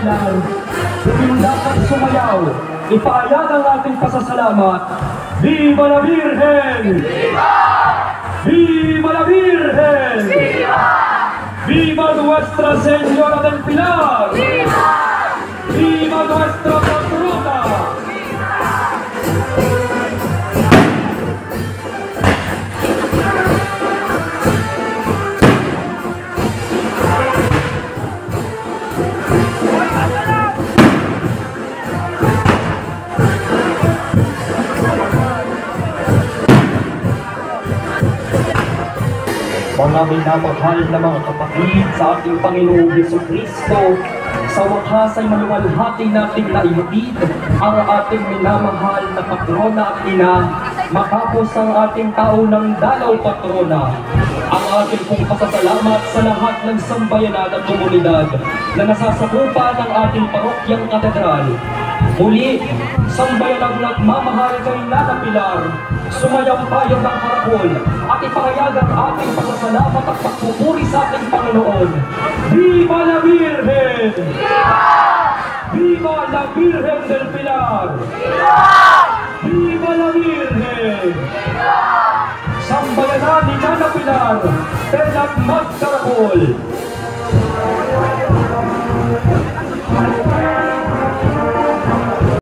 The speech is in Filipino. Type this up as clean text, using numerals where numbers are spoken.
bayan, hindi dapat sumayaw. Ipahayag ang ating pasasalamat. Viva la Virgen! Viva! Viva la Virgen! Viva! Viva Nuestra Señora del Pilar! Viva! Viva nuestra patrona! Mga minamahal na mga kapatid sa ating Panginoong Jesucristo, sa wakas ay maluwalhati nating naibig ang ating minamahal na patrona at ina, matapos ang ating taunang dalaw patrona. Ang ating pong pasasalamat sa lahat ng sambayanan at komunidad na nasasakupan ng ating parokyang katedral. Muli, sambayanang nagmamahal kay Nana Pilar, sumayaw tayo ng harapon at ipahayag ang ating pasasalamat at pagpupuri sa ating Panginoon. Viva la Virgen! Viva! Viva la Virgen del Pilar! Viva! Viva la Virgen! Viva! Sambayanan ni Nana Pilar, Tenak Magkaracol!